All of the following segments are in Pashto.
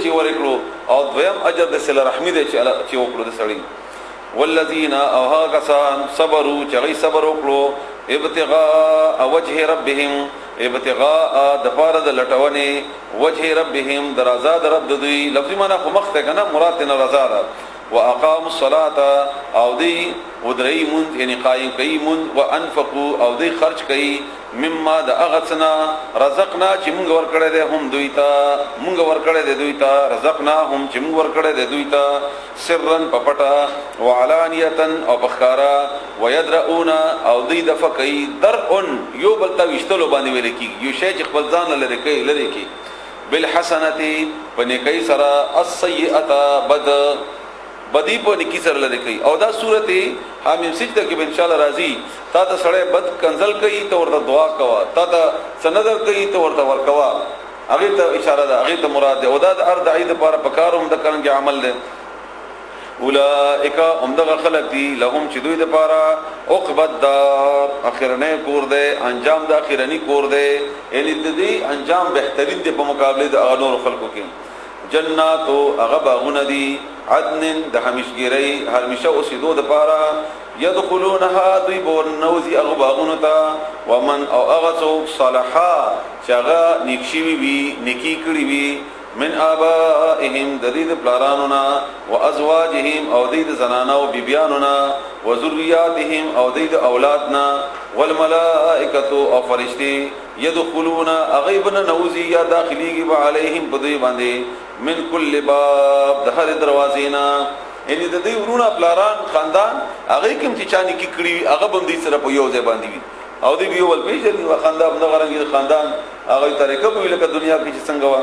چې ورکړو او دویم اجر د صله رحمی دی چې وکړو د سړی. والذین او هغه کسان صبروا چې هغوی صبر وکړو ابتغاء وجه ربهم ابتغاء د پاره د لټونې وجه ربهم د رضا د رب د دوی لفظي معنا خو مخ ته کنه مراد نه رضا ده. واقاموا الصلاه او دی ودري من یعنی قائم کوي من وانفقوا او دی خرج کوي مما د اغثنا رزقنا چې موږ ورکړې ده هم دوی ته موږ ورکړې ده دوی ته رزقنا هم چې موږ ورکړې ده دوی ته سرن پپټا وعلانیه او بخارا ويدرؤون او دی د فقي درء یو بلتا وشتلو باندې ویل کی یو شی چې خپل ځان لری کی بالحسنه پنیکای سرا السیئه بدی په نکی سره لری کوي او دا سورته حامیم سجده کې ان شاء الله راضي تا ته سړی بد کنزل کوي ته ورته دعا کوا تا ته سندر کوي ته ورته ورکوا هغه ته اشاره ده هغه ته مراد ده او دا د ارد عید لپاره پکاروم د کرنګ عمل ده. اولئک امدغه خلق دي لهم چې دوی لپاره عقبت الدار اخرنه کور ده انجام د اخرنی کور ده یعنی د دې انجام بهترین دی په مقابله د اغنور خلقو کې. جناتو اغباغون دی عدن د همیشګری همیشه اوسېدو د پاره يدخلونها دوی بور نوزي اغباغون تا ومن او اغسو صالحا چاغا نیکشي وی نیکی کړی وی من آبائهم ددید پلارانونا وازواجهم او دید زنانو بیبیانونا وذریاتهم او دید اولادنا والملائکتو او فرشتی يدخلون اغیبنا نوزی یا داخلیگی با علیهم بدوی باندی من کل باب دهر دروازینا یعنی د دې ورونه پلاران خاندان هغه کوم چې چانی کی کړی هغه باندې سره په یو ځای باندې وي او دې یو ول پیژنې و خاندان نه غرنګي خاندان هغه طریقه په لکه دنیا کې چې څنګه وا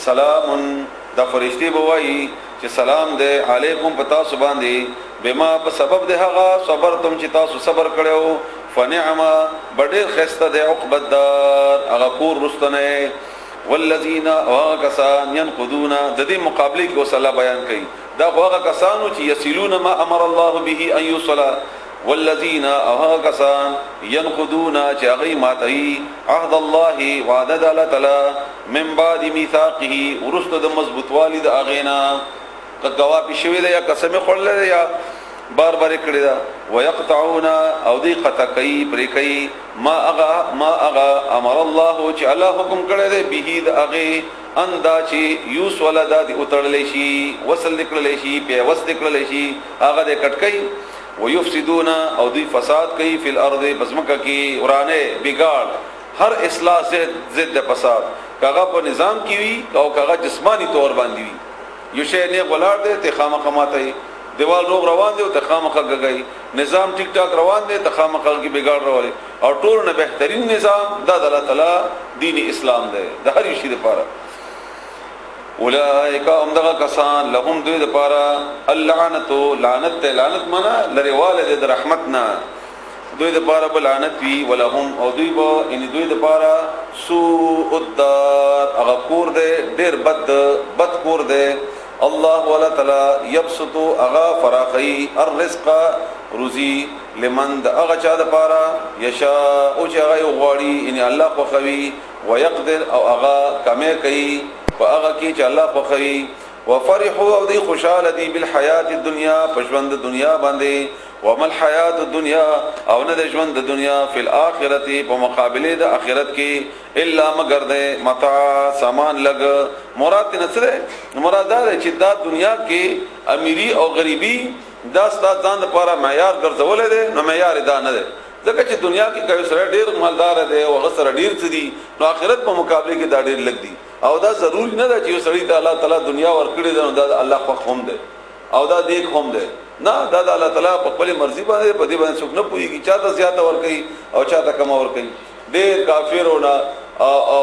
سلام د فرشتي بوایي چې سلام دې علیکم پتا سبحان دې بما په سبب دې هغه صبر تم چې تاسو صبر کړو فنعما بډیر خسته دې عقبت الدار هغه کور رستنه والذین واکسان ينقضون د دې مقابله کې وصلا بیان کړي دا هغه کسانو چې یسلون ما امر الله به ان يصلى والذین واکسان ينقضون چې هغه ماتي عهد الله وعده الله تعالی من بعد میثاقه ورسته د مضبوط والد اغینا کغوا پښوی دا یا قسم خورل یا بار بار کړی دا ويقطعون او دی قطع کوي پرې کوي ما اغا امر الله چې الله حکم کړی دی به د اغه اندا چې یوس ولدا دی اتړلې شي وصل نکړلې شي په وس نکړلې شي هغه د کټکای ويفسدون او دی فساد کوي فی الارض بسمکه کې ورانه بګاړ هر اصلاح ضد فساد کاغه په نظام کې وي او کاغه جسمانی طور باندې وي یو شی نه ولار دی ته خامخ ماته دیوال روغ روان دی او ته خامخه غږی نظام ټیک ټاک روان دی ته خامخه کې بګاړ راولي او ټول نه بهترین نظام د الله تعالی دین اسلام دی د هر شي لپاره. اولئک امدغه کسان لهم دوی لپاره اللعنت لعنت معنا لريواله د رحمتنا دوی لپاره بلعنت وی ولهم او دوی به ان دوی لپاره سوء الدار هغه کور دی ډیر بد کور دی. الله ولا تعالی يبسط اغا فراخي الرزق روزي لمن اغا چا د پاره يشاء او چا غواړي ان الله خو خوي ويقدر او اغا کمه کوي واغا کی چې الله خو خوي وفرحوا او دي خوشاله دي بالحیات الدنيا پښوند دنیا باندې وما الحیات الدنيا او نه د ژوند د دنیا فی الاخرته په مقابله د اخرت کې الا مگر د متاع سامان لګ مراد نصره مراد دا چې دا دنیا کې امیری او غریبی دا ستاسو ځان لپاره معیار ګرځول دي نو معیار دا نه ده ځکه چې دنیا کې کوي سره ډیر مالدار دی او غسر ډیر څه دي نو آخرت په مقابله کې دا ډیر لګ دي او دا ضروري نه ده چې سړی ته الله تعالی دنیا ورکړي ده نو دا الله خو هم ده او دا دیک هم ده نه دا الله تعالی په خپل مرزي باندې په دې باندې څوک نه پويږي چاته زیاته ور کوي او چاته کم ور کوي ډېر کافرونه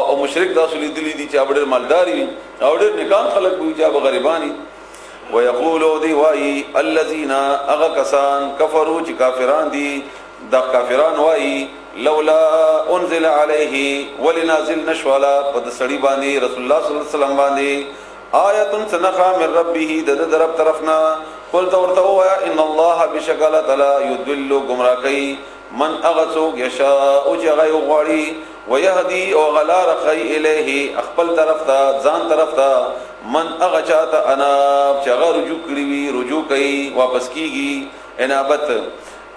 او مشرک تاسو لیدلی دي چې ډېر مالداري او ډېر نکان خلک وي چې غریبانی ويقولوا دي واي الذين اغكسان كفروا چې کافران دي دا کافران واي لولا انزل عليه ولنازل نشوالا په سړي باندې رسول الله صلی الله علیه وسلم باندې آیت سنخا من ربه د رب طرفنا قلت ورته ان الله بشکل تعالی يدل گمراهی من اغسو یشاء او جغی غړی ويهدي او غلار خي الیه خپل طرف ته ځان طرف ته من هغه چاته انا چې هغه رجوع کړی وي رجوع کوي واپس کیږي انابت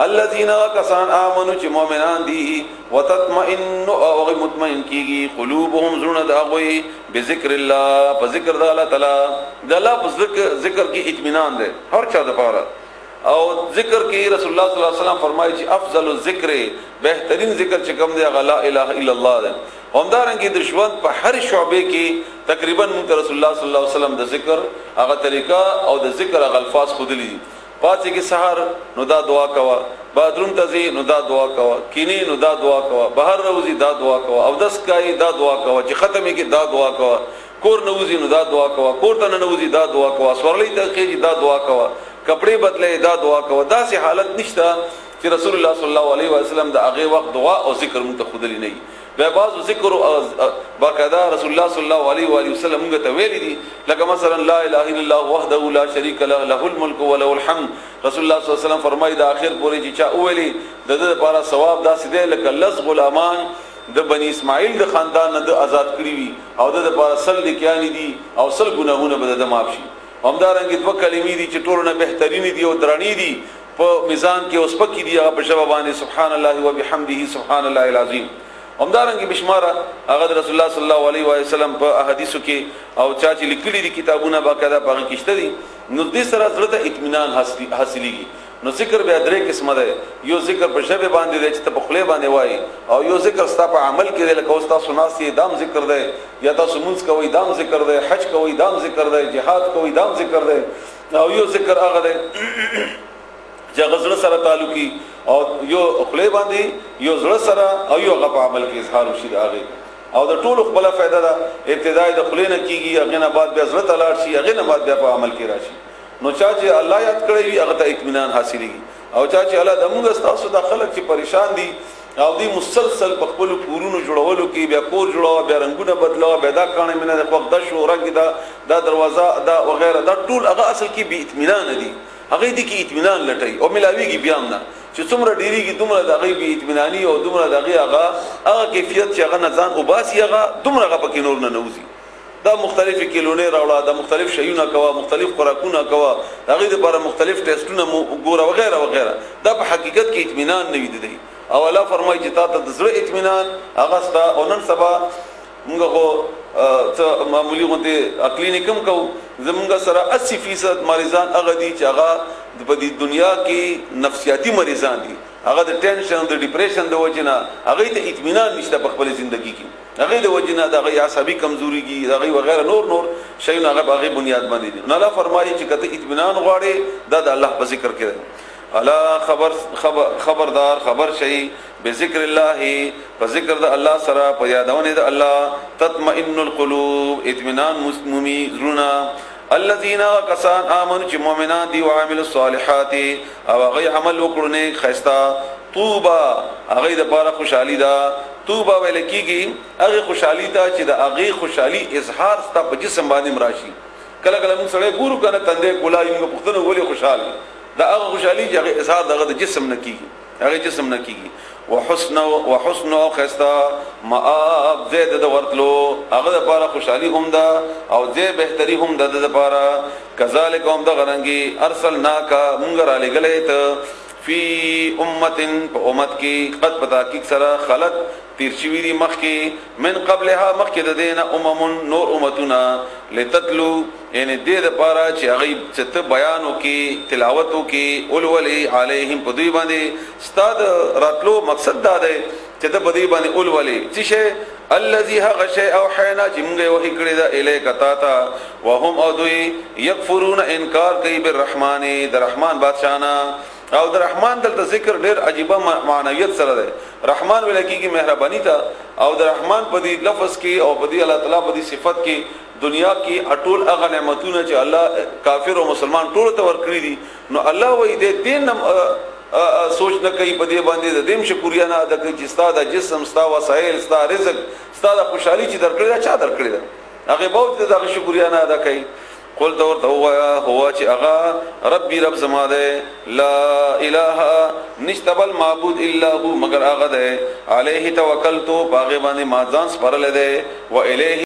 الذين كسان امنوا چې مؤمنان دي وتطمئن او مطمئن کیږي قلوبهم زړه دغوي بذکر الله په ذکر د الله تعالی د الله په ذکر کې اطمینان ده هر چا د پاره او ذکر کې رسول الله صلی الله علیه وسلم فرمایي چې افضل الذکر بهترین ذکر چې کوم دی لا اله الا الله ده همدارنګه د ژوند په هر شعبه کې تقریبا موږ رسول الله صلی الله علیه وسلم د ذکر هغه طریقه او د ذکر هغه الفاظ خودلی پاتې کې سحر نو دا دعا کوا بادرون تزي نو دا دعا کوا کینی نو دا دعا کوا بهر روزي دا دعا کوا او دس کای دا دعا کوا چې ختمه کې دا دعا کوا کور نوزي نو دا دعا کوا کور ته نوزي دا دعا کوا سورلې ته کې دا دعا کوا کپڑے بدلے دا دعا کوا دا سي حالت نشتا چې رسول الله صلی الله علیه وسلم دا هغه وخت دعا او ذکر متخدلی نه به بعض ذکر باقاعده رسول الله صلی الله علیه و آله وسلم موږ ته ویلي دي لکه مثلا لا اله الا الله وحده لا شريك له له الملك وله الحمد رسول الله صلی الله علیه وسلم فرمایي دا اخر پورې چې چا ویلي د دې لپاره ثواب دا سیده لکه لز غلامان د بنی اسماعیل د خاندان نه آزاد کړی وي او د لپاره سل لیکيانی دي او سل ګناهونه به د معاف شي همدارنګه دوه کلمې دي چې ټولونه بهترین دي او درانی دي په میزان کې اوس پکې دي هغه په شباب باندې سبحان الله وبحمده سبحان الله العظیم همدارنګه بشماره هغه رسول الله صلی الله علیه و سلم په احادیثو کې او چا چې لیکلي دي کتابونه باقاعده په کېشته دي نو دې سره زړه ته اطمینان حاصلېږي نو ذکر به درې قسمه ده یو ذکر په شبه باندې دی چې په خله باندې وایي او یو ذکر ستا په عمل کې دی لکه اوستا سناسي دام ذکر دی یا تاسو مونږ کوي دام ذکر دی حج کوي دام ذکر دی جهاد کوي دام ذکر دی او یو ذکر هغه دی چې غزل سره تعلقي او یو خله باندې یو زړه سره او یو غو عمل کې اظهار وشي هغه او د ټولو خپل فائدہ ده ابتدای د خله نه کیږي هغه نه بعد بیا زړه تلاړ شي هغه نه بعد بیا په عمل کې راشي نو چا چې الله یاد کړی وي هغه ته اطمینان حاصلېږي او چا چې الله د موږ تاسو د خلک چې پریشان دي او دی مسلسل په خپل کورونو جوړولو کې بیا کور جوړاو بیا رنگونه بدلاو بیا دا کانه مینه د وخت د شو رنگ دا دروازه دا وغیرہ دا ټول هغه اصل کې به اطمینان دي هغه دي کې اطمینان لټي او ملاويږي بیا نه چې څومره ډیریږي دومره د هغه به اطمینانی او دومره د هغه کیفیت چې هغه نزان او باسي هغه دومره هغه پکې نور نه نوځي دا مختلفه کیلونه راوړه دا مختلف شیونه کوا مختلف خوراکونه کوا هغه لپاره مختلف ټیسټونه ګوره وغیرہ وغیرہ دا په حقیقت کې اطمینان نه وي دی او الله فرمایي چې تاسو د زړه اطمینان هغه ستا او نن سبا موږ معمولی غونډه عقلی نکم کو زمونږ سره 80% مریضان هغه دي چې هغه په دې دنیا کې نفسیاتی مریضان دي هغه د ټینشن د ډیپریشن د وجنه هغه ته اطمینان نشته په خپل ژوندۍ کې هغه د وجنه د هغه عصبي کمزوريږي هغه وغیرہ نور شیونه هغه باغی بنیاد باندې دي نو الله فرمایي چې کته اطمینان غواړي دا د الله په ذکر کې الا خبردار خبر شي بذکر الله په ذکر د الله سره په یادونه د الله تطمئن القلوب اطمینان مسلمي زړونه الذين كسان امنوا چې مؤمنان دي او عامل الصالحات او هغه عمل وکړو نه خيستا طوبى هغه د بار خوشحالي دا طوبى ویل کیږي هغه خوشحالي دا چې د هغه خوشحالي اظهار ستا په جسم باندې مراشي کله کله موږ سره ګورو کنه تندې کولای موږ پښتنه ولې خوشاله دا هغه خوشحالي چې هغه اظهار دغه د جسم نه کیږي هغه جسم نه کیږي وحسن او خستا مآب زید د ورتلو هغه لپاره خوشحالي هم ده او زه بهتري هم ده د لپاره کذالک هم د غرنګي ارسلناک مونږ را لګلې ته فی امتن په امت کې قد پتا کې سره خلق تیر شوی دي مخ کې من قبلها مخ کې د دینه نور امتنا لتتلو یعنی دې د پاره چې هغه ست بیان وکي تلاوت وکي اولولي علیهم په دوی باندې استاد راتلو مقصد دا دی چې د بدی باندې اولولي چې شی الذي غشي او حینا چې موږ وحی کړی دا الیک تا تا وهم او دوی یکفرون انکار کوي بالرحمن د رحمان بادشاہنا او د رحمان دلته ذکر ډیر عجیبه معنویت سره ده رحمان ولکه کی مهربانی تا او د رحمان په دې لفظ کې او په دې الله تعالی په دې صفت کې دنیا کې اټول هغه نعمتونه چې الله کافر او مسلمان ټول ته ورکړي دي نو الله وې دې دین سوچ نه کوي په دې باندې د دیم شکریا نه ادا کوي چې ستاسو د جسم ستاسو وسایل ستاسو رزق ستاسو خوشحالي چې درکړي دا چا درکړي دا هغه به د شکریا نه ادا کوي قل تو ورته هو چې هغه ربي رب زما ده لا اله نشتبل معبود الا هو مگر هغه ده عليه توکلت باغ باندې ما ځان سپارل ده و الیه